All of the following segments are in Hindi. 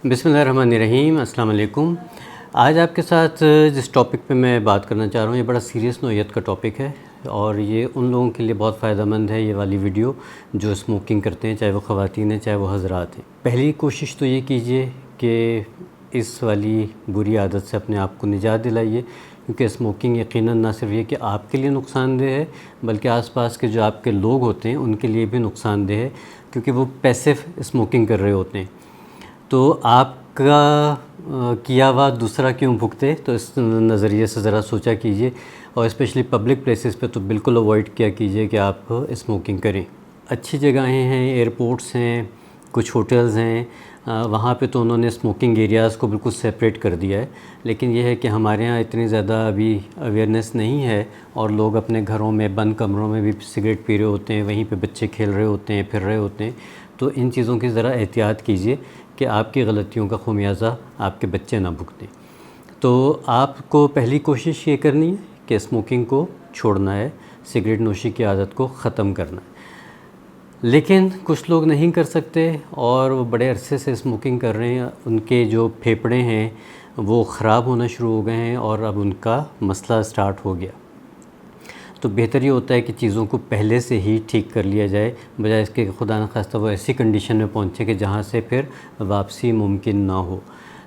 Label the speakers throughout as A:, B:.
A: बिस्मिल्लाहिर्रहमानिर्रहीम, अस्सलाम वालेकुम। आज आपके साथ जिस टॉपिक पे मैं बात करना चाह रहा हूँ ये बड़ा सीरियस नौइयत का टॉपिक है और ये उन लोगों के लिए बहुत फ़ायदेमंद है ये वाली वीडियो जो स्मोकिंग करते हैं, चाहे वो ख़वातीन हैं चाहे वो हज़रात हैं। पहली कोशिश तो ये कीजिए कि इस वाली बुरी आदत से अपने आप को निजात दिलाइए, क्योंकि स्मोकिंग यकीनन ना सिर्फ ये कि आपके लिए नुकसानदेह है बल्कि आसपास के जो आपके लोग होते हैं उनके लिए भी नुकसानदेह है, क्योंकि वो पैसिव स्मोकिंग कर रहे होते हैं। तो आपका किया हुआ दूसरा क्यों भुगते, तो इस नज़रिए से ज़रा सोचा कीजिए और स्पेशली पब्लिक प्लेसेस पे तो बिल्कुल अवॉइड किया कीजिए कि आप स्मोकिंग करें। अच्छी जगहें हैं, एयरपोर्ट्स हैं, कुछ होटल्स हैं, वहाँ पे तो उन्होंने स्मोकिंग एरियाज़ को बिल्कुल सेपरेट कर दिया है, लेकिन यह है कि हमारे यहाँ इतनी ज़्यादा अभी अवेयरनेस नहीं है और लोग अपने घरों में बंद कमरों में भी सिगरेट पी रहे होते हैं, वहीं पे बच्चे खेल रहे होते हैं, फिर रहे होते हैं। तो इन चीज़ों की ज़रा एहतियात कीजिए कि आपकी गलतियों का ख़मियाज़ा आपके बच्चे ना भुगतें। तो आपको पहली कोशिश ये करनी है कि स्मोकिंग को छोड़ना है, सिगरेट नोशी की आदत को ख़त्म करना है। लेकिन कुछ लोग नहीं कर सकते और वो बड़े अरसे से स्मोकिंग कर रहे हैं, उनके जो फेफड़े हैं वो ख़राब होना शुरू हो गए हैं और अब उनका मसला स्टार्ट हो गया। तो बेहतर ये होता है कि चीज़ों को पहले से ही ठीक कर लिया जाए, बजाय इसके खुदा न खास्ता वो ऐसी कंडीशन में पहुँचे कि जहाँ से फिर वापसी मुमकिन ना हो।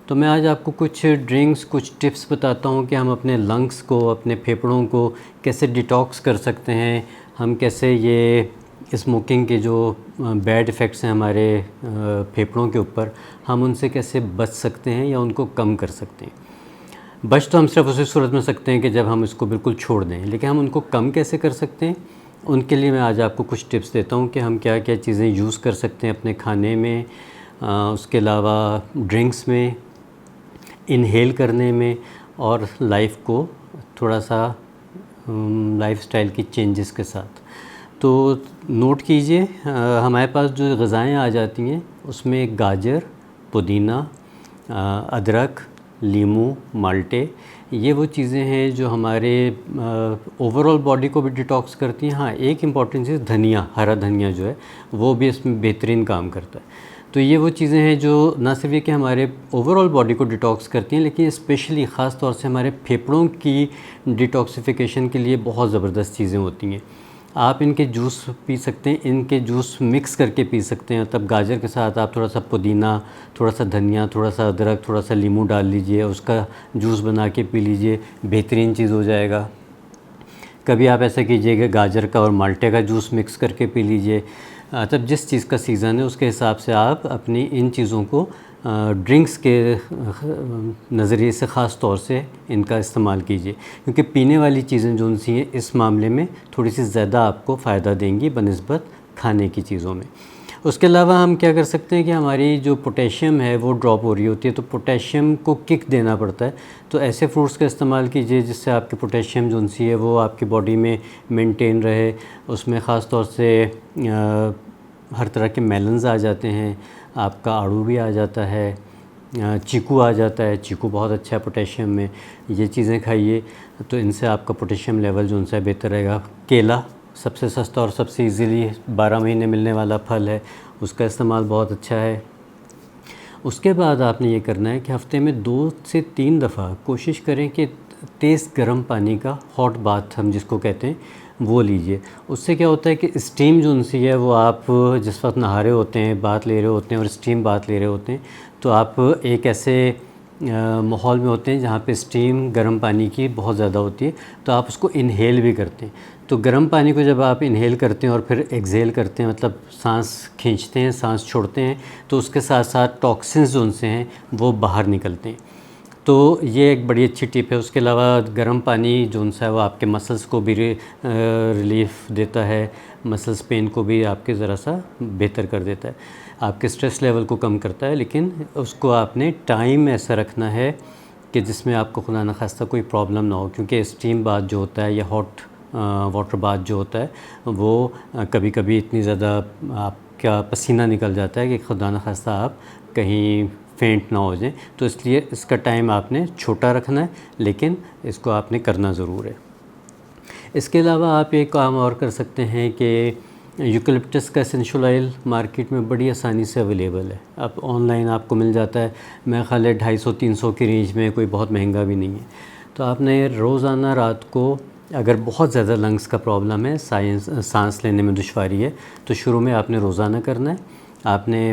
A: तो मैं आज आपको कुछ ड्रिंक्स, कुछ टिप्स बताता हूँ कि हम अपने लंग्स को, अपने फेफड़ों को कैसे डिटॉक्स कर सकते हैं, हम कैसे ये स्मोकिंग के जो बैड इफ़ेक्ट्स हैं हमारे फेफड़ों के ऊपर, हम उनसे कैसे बच सकते हैं या उनको कम कर सकते हैं। बच तो हम सिर्फ उसी सूरत में सकते हैं कि जब हम इसको बिल्कुल छोड़ दें, लेकिन हम उनको कम कैसे कर सकते हैं, उनके लिए मैं आज आपको कुछ टिप्स देता हूँ कि हम क्या क्या चीज़ें यूज़ कर सकते हैं अपने खाने में, उसके अलावा ड्रिंक्स में, इनहेल करने में और लाइफ को थोड़ा सा लाइफस्टाइल की चेंजेस के साथ। तो नोट कीजिए, हमारे पास जो ग़िज़ाएँ आ जाती हैं उसमें गाजर, पुदीना, अदरक, लीमू, माल्टे, ये वो चीज़ें हैं जो हमारे ओवरऑल बॉडी को भी डिटॉक्स करती हैं। हाँ, एक इम्पॉर्टेंट चीज़ धनिया, हरा धनिया जो है वो भी इसमें बेहतरीन काम करता है। तो ये वो चीज़ें हैं जो ना सिर्फ ये कि हमारे ओवरऑल बॉडी को डिटॉक्स करती हैं, लेकिन स्पेशली ख़ास तौर से हमारे फेफड़ों की डिटॉक्सिफिकेशन के लिए बहुत ज़बरदस्त चीज़ें होती हैं। आप इनके जूस पी सकते हैं, इनके जूस मिक्स करके पी सकते हैं। तब गाजर के साथ आप थोड़ा सा पुदीना, थोड़ा सा धनिया, थोड़ा सा अदरक, थोड़ा सा लीमू डाल लीजिए, उसका जूस बना के पी लीजिए, बेहतरीन चीज़ हो जाएगा। कभी आप ऐसा कीजिएगा गाजर का और माल्टे का जूस मिक्स करके पी लीजिए। तब जिस चीज़ का सीज़न है उसके हिसाब से आप अपनी इन चीज़ों को ड्रिंक्स के नज़रिए से ख़ास तौर से इनका इस्तेमाल कीजिए, क्योंकि पीने वाली चीज़ें जो सी हैं इस मामले में थोड़ी सी ज़्यादा आपको फ़ायदा देंगी बनिस्बत खाने की चीज़ों में। उसके अलावा हम क्या कर सकते हैं कि हमारी जो पोटेशियम है वो ड्रॉप हो रही होती है, तो पोटेशियम को किक देना पड़ता है। तो ऐसे फ्रूट्स का इस्तेमाल कीजिए जिससे आपकी पोटेशियम जो सी है वो आपकी बॉडी में मेंटेन रहे। उसमें ख़ास तौर से हर तरह के मेलन्स आ जाते हैं, आपका आड़ू भी आ जाता है, चीकू आ जाता है, चीकू बहुत अच्छा है पोटेशियम में। ये चीज़ें खाइए तो इनसे आपका पोटेशियम लेवल जो उनसे बेहतर रहेगा। केला सबसे सस्ता और सबसे इजीली 12 महीने मिलने वाला फल है, उसका इस्तेमाल बहुत अच्छा है। उसके बाद आपने ये करना है कि हफ़्ते में 2 से 3 दफ़ा कोशिश करें कि तेज़ गर्म पानी का हॉट बाथ हम जिसको कहते हैं वो लीजिए। उससे क्या होता है कि स्टीम जो उनसी है वो आप जिस वक्त नहा रहे होते हैं, बाथ ले रहे होते हैं और स्टीम बाथ ले रहे होते हैं, तो आप एक ऐसे माहौल में होते हैं जहाँ पे स्टीम गर्म पानी की बहुत ज़्यादा होती है, तो आप उसको इनहेल भी करते हैं। तो गर्म पानी को जब आप इनहेल करते हैं और फिर एक्सहेल करते हैं, मतलब सांस खींचते हैं, सांस छोड़ते हैं, तो उसके साथ साथ टॉक्सिन्स जो उनसे हैं वो बाहर निकलते हैं। तो ये एक बड़ी अच्छी टिप है। उसके अलावा गर्म पानी जो उनसा है वो आपके मसल्स को भी रिलीफ़ देता है, मसल्स पेन को भी आपके ज़रा सा बेहतर कर देता है, आपके स्ट्रेस लेवल को कम करता है। लेकिन उसको आपने टाइम ऐसा रखना है कि जिसमें आपको खुदा न खास्ता कोई प्रॉब्लम ना हो, क्योंकि स्टीम बाथ जो होता है या हॉट वाटर बाथ जो होता है वो कभी कभी इतनी ज़्यादा आपका पसीना निकल जाता है कि खुदा न खास्ता आप कहीं फेंट ना हो जाए। तो इसलिए इसका टाइम आपने छोटा रखना है, लेकिन इसको आपने करना ज़रूर है। इसके अलावा आप एक काम और कर सकते हैं कि यूकलिप्टस का एसेंशियल ऑयल मार्केट में बड़ी आसानी से अवेलेबल है। अब ऑनलाइन आपको मिल जाता है, मैं ख़ाली 250-300 की रेंज में, कोई बहुत महंगा भी नहीं है। तो आपने रोज़ाना रात को, अगर बहुत ज़्यादा लंग्स का प्रॉब्लम है, सांस लेने में दुश्वारी है, तो शुरू में आपने रोज़ाना करना है। आपने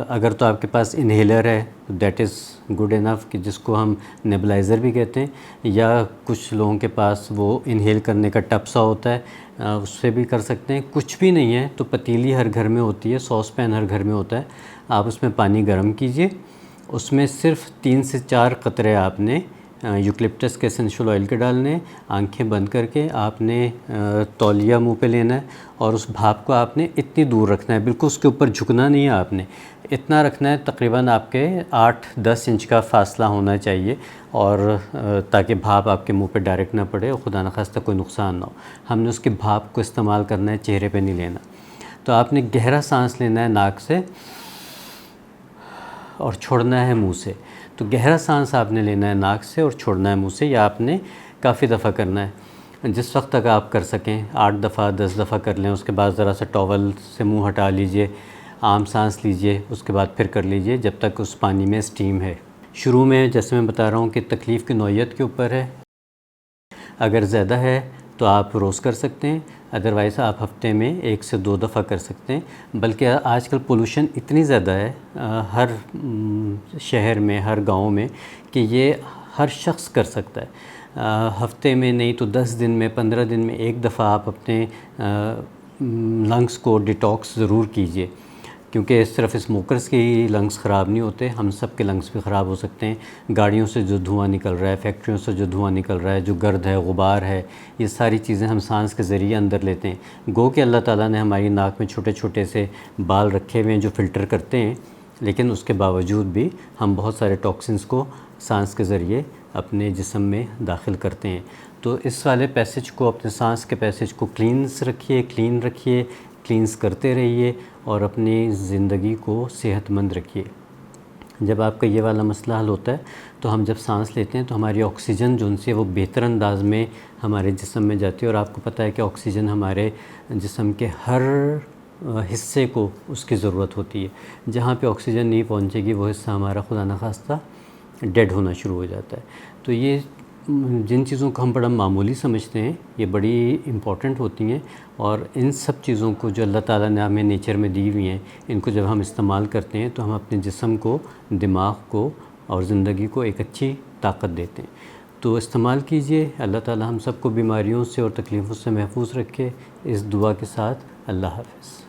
A: अगर तो आपके पास इन्हेलर है तो दैट इज़ गुड इनफ, कि जिसको हम नेबुलाइज़र भी कहते हैं, या कुछ लोगों के पास वो इन्हेल करने का टब सा होता है, उससे भी कर सकते हैं। कुछ भी नहीं है तो पतीली हर घर में होती है, सॉस पैन हर घर में होता है, आप उसमें पानी गर्म कीजिए, उसमें सिर्फ 3 से 4 कतरे आपने यूकलिप्टस के एसेंशियल ऑयल के डालने, आंखें बंद करके आपने तौलिया मुंह पे लेना है और उस भाप को आपने इतनी दूर रखना है, बिल्कुल उसके ऊपर झुकना नहीं है, आपने इतना रखना है, तकरीबन आपके 8-10 इंच का फ़ासला होना चाहिए, और ताकि भाप आपके मुंह पे डायरेक्ट ना पड़े और खुदा न खास्ता कोई नुकसान ना हो। हमने उसके भाप को इस्तेमाल करना है, चेहरे पे नहीं लेना। तो आपने गहरा सांस लेना है नाक से और छोड़ना है मुंह से। तो गहरा सांस आपने लेना है नाक से और छोड़ना है मुंह से, या आपने काफ़ी दफ़ा करना है, जिस वक्त तक आप कर सकें। 8 दफ़ा 10 दफ़ा कर लें, उसके बाद ज़रा सा टॉवल से मुंह हटा लीजिए, आम सांस लीजिए, उसके बाद फिर कर लीजिए जब तक उस पानी में स्टीम है। शुरू में जैसे मैं बता रहा हूँ कि तकलीफ़ की नौइयत के ऊपर है, अगर ज़्यादा है तो आप रोज़ कर सकते हैं, अदरवाइज़ आप हफ़्ते में 1 से 2 दफ़ा कर सकते हैं। बल्कि आजकल पोल्यूशन इतनी ज़्यादा है हर शहर में, हर गांव में, कि ये हर शख्स कर सकता है। हफ़्ते में नहीं तो 10 दिन में, 15 दिन में 1 दफ़ा आप अपने लंग्स को डिटॉक्स ज़रूर कीजिए, क्योंकि सिर्फ स्मोकर्स के ही लंग्स ख़राब नहीं होते, हम सब के लंग्स भी ख़राब हो सकते हैं। गाड़ियों से जो धुआं निकल रहा है, फैक्ट्रियों से जो धुआं निकल रहा है, जो गर्द है, गुबार है, ये सारी चीज़ें हम सांस के ज़रिए अंदर लेते हैं। गो कि अल्लाह ताला ने हमारी नाक में छोटे छोटे से बाल रखे हुए हैं जो फ़िल्टर करते हैं, लेकिन उसके बावजूद भी हम बहुत सारे टॉक्सिन्स को सांस के ज़रिए अपने जिस्म में दाखिल करते हैं। तो इस वाले पैसेज को, अपने सांस के पैसेज को क्लीन रखिए, क्लींस करते रहिए और अपनी ज़िंदगी को सेहतमंद रखिए। जब आपका ये वाला मसला हल होता है तो हम जब सांस लेते हैं तो हमारी ऑक्सीजन जो उनसे वो बेहतर अंदाज में हमारे जिस्म में जाती है, और आपको पता है कि ऑक्सीजन हमारे जिस्म के हर हिस्से को उसकी ज़रूरत होती है। जहाँ पे ऑक्सीजन नहीं पहुँचेगी वो हिस्सा हमारा खुदा न खास्ता डेड होना शुरू हो जाता है। तो ये जिन चीज़ों को हम बड़ा मामूली समझते हैं, ये बड़ी इम्पॉर्टेंट होती हैं, और इन सब चीज़ों को जो अल्लाह ताला ने हमें नेचर में दी हुई हैं, इनको जब हम इस्तेमाल करते हैं तो हम अपने जिस्म को, दिमाग को और ज़िंदगी को एक अच्छी ताकत देते हैं। तो इस्तेमाल कीजिए। अल्लाह ताला हम सबको बीमारियों से और तकलीफ़ों से महफूज रखे। इस दुआ के साथ अल्लाह हाफ़िज़।